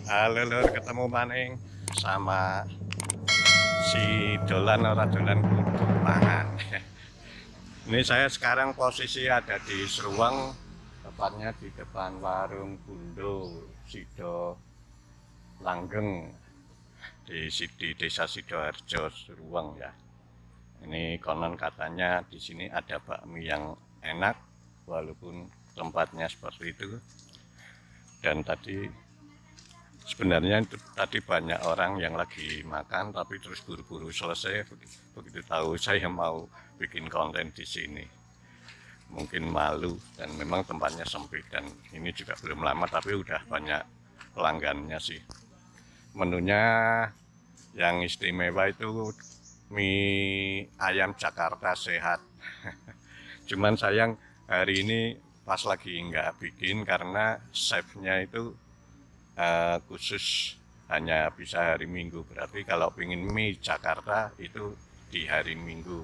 Halo lur, ketemu maning sama si dolan ora dolan kudu pangan. Ini saya sekarang posisi ada di Seruang, tepatnya di depan warung Bundo Sido Langgeng di desa Sidoarjo Seruang ya. Ini konon katanya di sini ada bakmi yang enak walaupun tempatnya seperti itu. Dan tadi sebenarnya itu tadi banyak orang yang lagi makan tapi terus buru-buru selesai. Begitu tahu saya mau bikin konten di sini, mungkin malu dan memang tempatnya sempit dan ini juga belum lama tapi udah banyak pelanggannya sih. Menunya yang istimewa itu mie ayam Jakarta sehat. Cuman sayang hari ini pas lagi nggak bikin karena chefnya itu khusus hanya bisa hari Minggu. Berarti kalau ingin mie Jakarta itu di hari Minggu.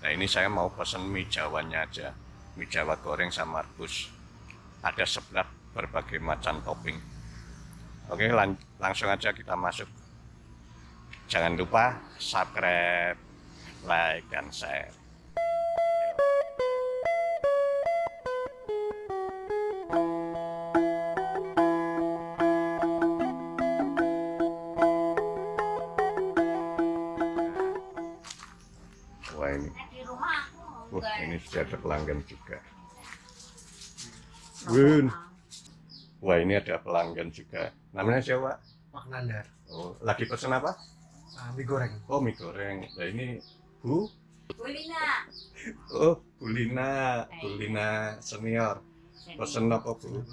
Nah ini saya mau pesen mie Jawanya aja, mie Jawa goreng sama rebus. Ada sebelah berbagai macam topping. Oke, langsung aja kita masuk. Jangan lupa subscribe, like, dan share. Wah ini sudah ada pelanggan juga. Bun. Wah ini ada pelanggan juga. Namanya siapa? Pak Nandar. Oh, lagi pesen apa? Mie goreng. Oh mie goreng. Nah ini Bu? Bulina. Oh Bulina senior. Pesen apa Bu?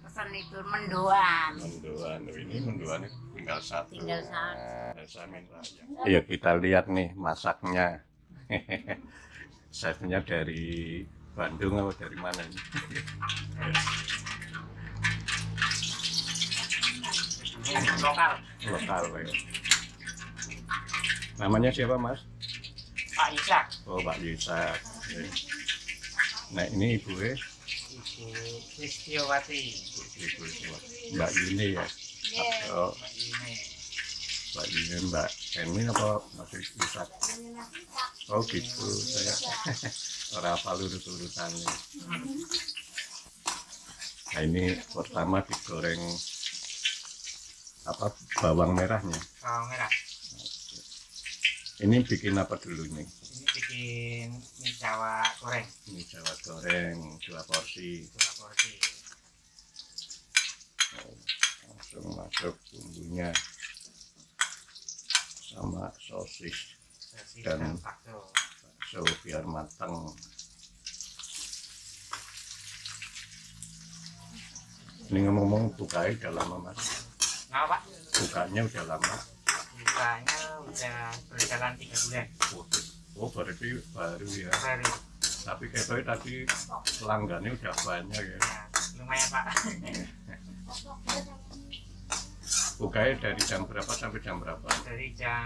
Pesan itu mendoan. Mendoan. Oh, ini mendoan tinggal satu. Tinggal satu. Saya minta aja. Ayo kita lihat nih masaknya. Chefnya dari Bandung atau dari mana ini? Lokal. Lokal ya. Namanya siapa Mas? Pak Ishak. Oh Pak Yusak. Nah ini ibu Ibu Kristiawati. Mbak Yuni ya. Oh Mbak Yuni. Mbak Yuni, Mbak Emin apa Mas Yusak? Oh gitu, saya orang apa urut-urutannya. Nah ini pertama digoreng apa bawang merahnya. Bawang merah. Ini bikin apa dulu nih? Ini bikin mie Jawa goreng. Ini Jawa goreng 2 porsi. 2 porsi. Oh, langsung masuk bumbunya sama sosis dan bakso biar matang. Ini ngomong-ngomong bukanya udah lama Mas? Nah Pak, Bukanya udah lama? bukanya udah berjalan 3 bulan. Oh berarti baru ya. Baru. Tapi katanya tadi pelanggannya udah banyak ya. Nah, lumayan Pak. Bukanya dari jam berapa sampai jam berapa? Dari jam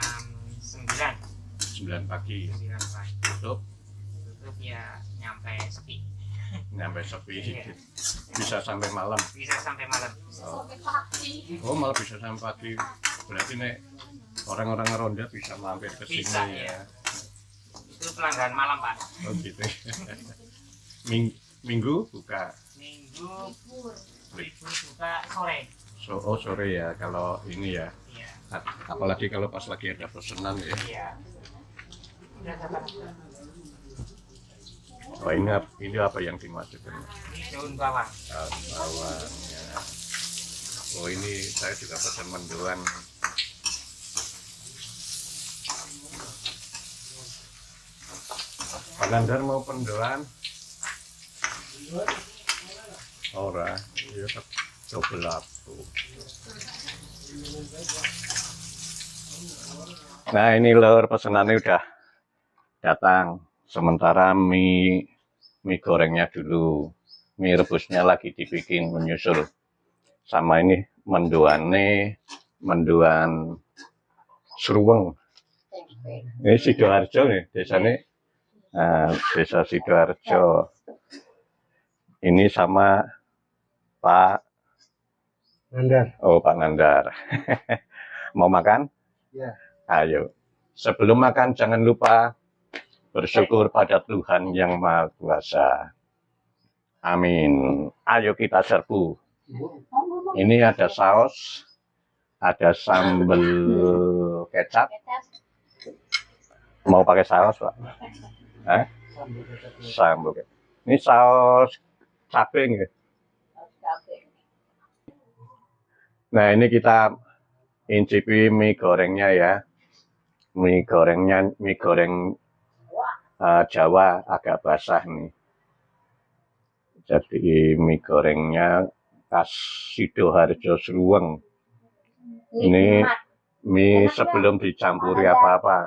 9. 9 pagi. 9 pagi. Tutup Ya nyampe sepi. nyampe sepi. Iya. Bisa sampai malam. Bisa sampai malam. Oh malah bisa sampai pagi. Berarti nek orang-orang ronda bisa mampir ke sini Bisa, ya. ya. Itu pelanggan malam Pak. Oh gitu. Minggu buka. Minggu libur buka sore. Oh sore ya kalau ini ya. Iya. Apalagi kalau pas lagi ada pesanan ya. Iya. Udah dapat. Oh ini apa yang dimaksudkan? Ini daun bawang. Bawang ya. Oh ini saya juga pesan mendoan. Pak Nandar mau pendoan? Ora, iya coba aku. Nah ini lor pesanannya udah datang. Sementara mie gorengnya dulu, mie rebusnya lagi dibikin menyusul. Sama ini mendoan Seruang. Ini Sidoarjo nih desanya. Desa Sidoarjo. Ini sama Pak Nandar. Oh, Pak Nandar. Mau makan? Ya. Ayo. Sebelum makan jangan lupa bersyukur pada Tuhan yang Maha Kuasa. Amin. Ayo kita serbu. Ini ada saus, ada sambal kecap. Mau pakai saus, Pak? Hah? Sambal kecap. Ini saus cabai nggih. Nah, ini kita incipi mie gorengnya ya. Mie goreng Jawa agak basah nih. Jadi mie gorengnya khas Sidoarjo Sruweng. Ini mie sebelum dicampuri apa-apa.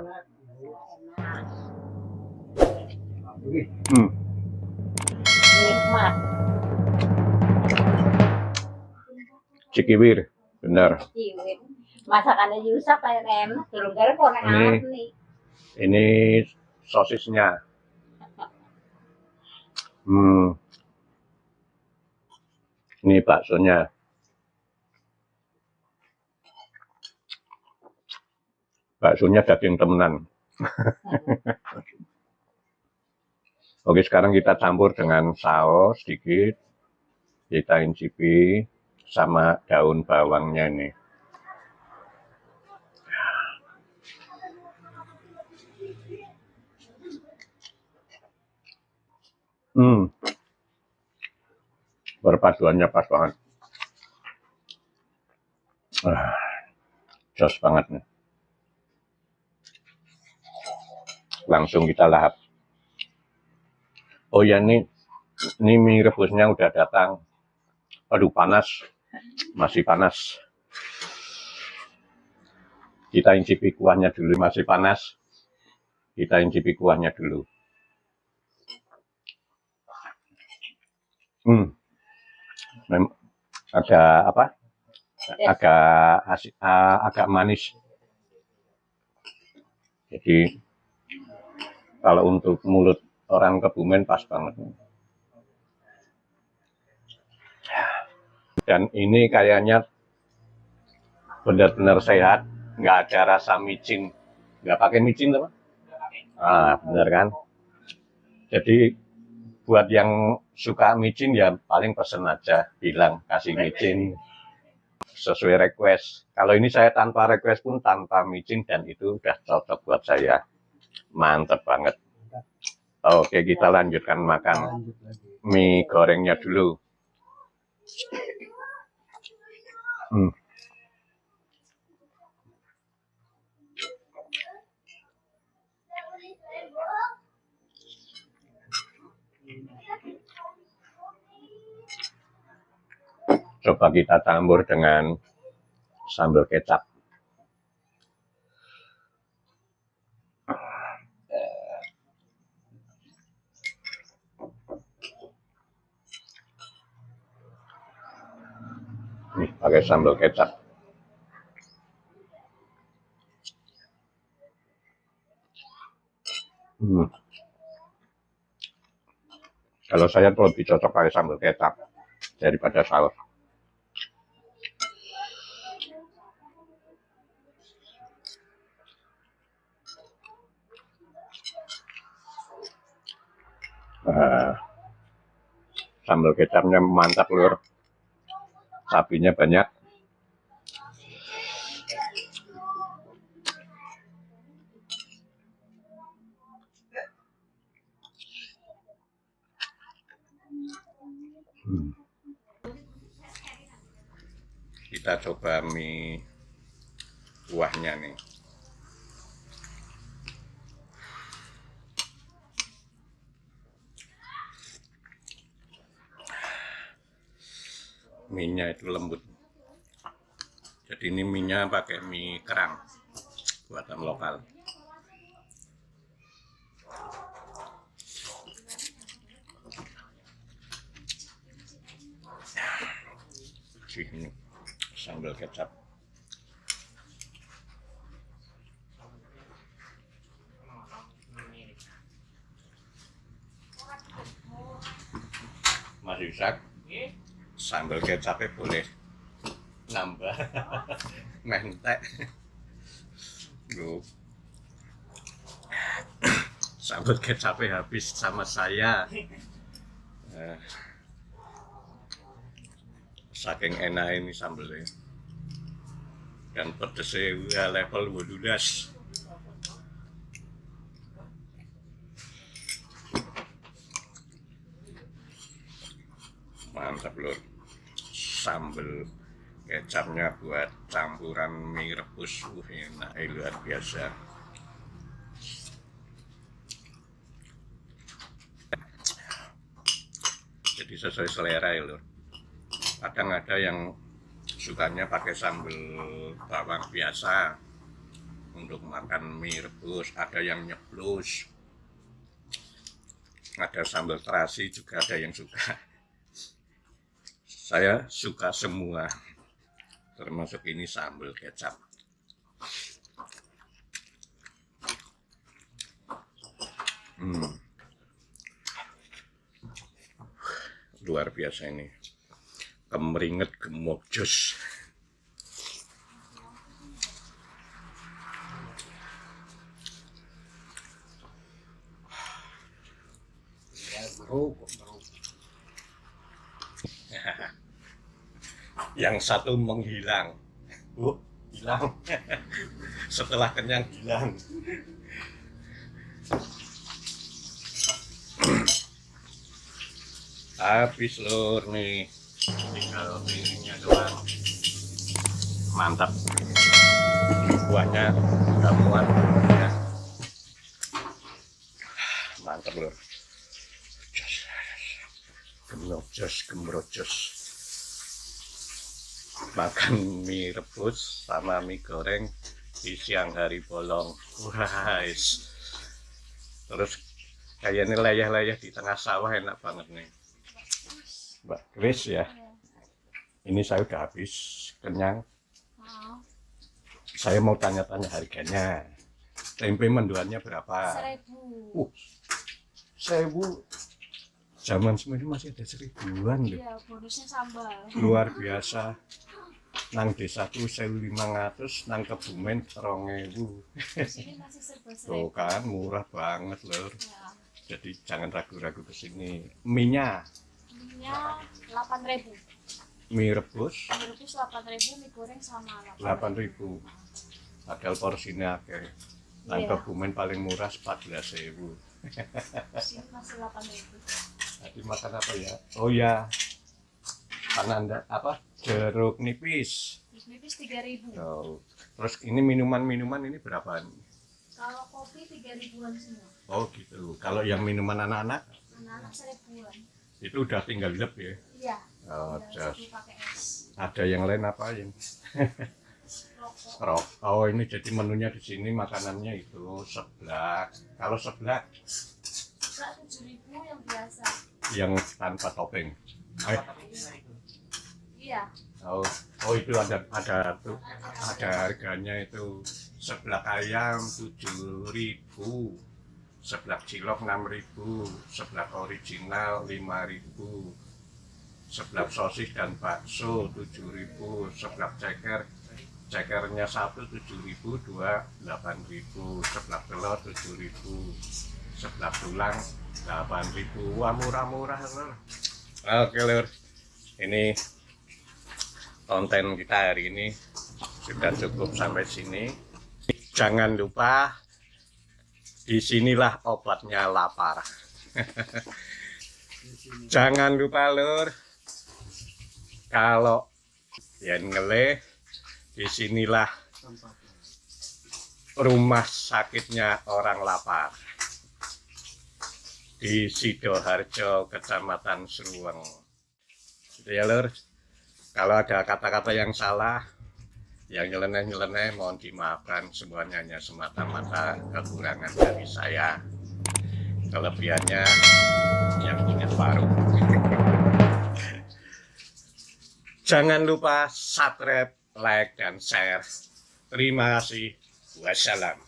Nikmat. Cikiwir, benar. Ciwit. Masakannya Yusuf kayak enak. Turun-turun kok enak nih. Ini sosisnya. Ini baksonya. Baksonya daging temenan. Oke, sekarang kita campur dengan saus sedikit. Kita incipi sama daun bawangnya ini. Perpaduannya pas banget. Jos banget nih. Langsung kita lahap. Oh ya, ini mie rebusnya udah datang. Aduh, panas. Masih panas. Kita incipi kuahnya dulu. Masih panas. Kita incipi kuahnya dulu. Ada apa? Agak manis. Jadi kalau untuk mulut orang Kebumen pas banget. Dan ini kayaknya benar-benar sehat, nggak ada rasa micin, nggak pakai micin teman. Bener kan? Jadi buat yang suka micin ya paling pesen aja, bilang kasih micin sesuai request. Kalau ini saya tanpa request pun tanpa micin dan itu udah cocok buat saya. Mantep banget. Oke, kita lanjutkan makan mie gorengnya dulu. Coba kita campur dengan sambal kecap. Nih, pakai sambal kecap. Kalau saya lebih cocok pakai sambal kecap daripada saus. Sambal kecapnya mantap lur. Sapinya banyak. Kita coba mie kuahnya nih. Mie-nya itu lembut. Jadi ini mie-nya pakai mie kerang buatan lokal. Ini sambal kecap. Mas Yusak, sambal kecapnya boleh nambah mentek. Loh. Sambal kecapnya habis sama saya. Saking enak ini sambelnya. Dan pedesnya level 12. Mantap lur. Sambal kecapnya buat campuran mie rebus, enak luar biasa. Jadi sesuai selera ya lur. Kadang ada yang sukanya pakai sambal bawang biasa untuk makan mie rebus, ada yang nyeblus, ada sambal terasi juga ada yang suka. Saya suka semua, termasuk ini sambal kecap. Luar biasa ini, kemeringet gemuk jos. Yang satu menghilang. Hilang. Setelah kenyang hilang. Habis lur nih. Tinggal piringnya doang. Mantap. Buahnya udah muat ya. Mantap lur. Gemrojos. Makan mie rebus sama mie goreng di siang hari bolong. Guys. Terus kayaknya layah-layah di tengah sawah enak banget nih. Mbak Grace ya. Ini saya udah habis, kenyang. Saya mau tanya-tanya harganya. Tempe mendoannya berapa? 1.000. 1.000. Zaman semuanya masih ada 1.000-an loh. Iya, bonusnya sambal. Luar biasa. Nang desaku 1.500, nang Kebumen 2.000. Di sini masih serba Tuh 1.000. kan murah banget lur. Ya. Jadi jangan ragu-ragu ke sini. Mie-nya, Mie-nya 8.000. mie rebus Mie rebus 8.000, mie goreng sama 8.000. Padahal porsinya akeh. Nang Iya. Kebumen paling murah 14.000. Di sini masih 8.000. Tadi makan apa ya? Oh ya. Pananda apa? Jeruk nipis. Terus nipis 3.000. Oh. Terus ini minuman-minuman ini berapaan? Kalau kopi 3.000-an semua. Oh gitu. Kalau yang minuman anak-anak Anak-anak 1.000-an. itu udah tinggal lep ya. Iya. Oh, Tinggal just. pakai es. Ada yang lain apa yang Rokok. rok? Oh ini jadi menunya di sini makanannya itu seblak. Kalau seblak Seblak 7.000 yang biasa. yang tanpa topping. Iya. Oh itu ada harganya itu. Seblak ayam 7.000, seblak cilok 6.000, seblak original 5.000, seblak sosis dan bakso 7.000, seblak cekernya 1 7.000, 2 8.000, seblak telur 7.000, seblak tulang 8.000. Wah murah-murah lur. Oke lur, ini konten kita hari ini sudah cukup sampai sini. Jangan lupa, disinilah obatnya lapar. Jangan lupa lur, kalau yang ngeleh, disinilah rumah sakitnya orang lapar. Di Sidoarjo, Kecamatan Sruweng. Gitu ya lur. Kalau ada kata-kata yang salah, yang nyeleneh-nyeleneh mohon dimaafkan, semuanya hanya semata-mata kekurangan dari saya. Kelebihannya yang punya warung. Jangan lupa subscribe, like, dan share. Terima kasih. Wassalam.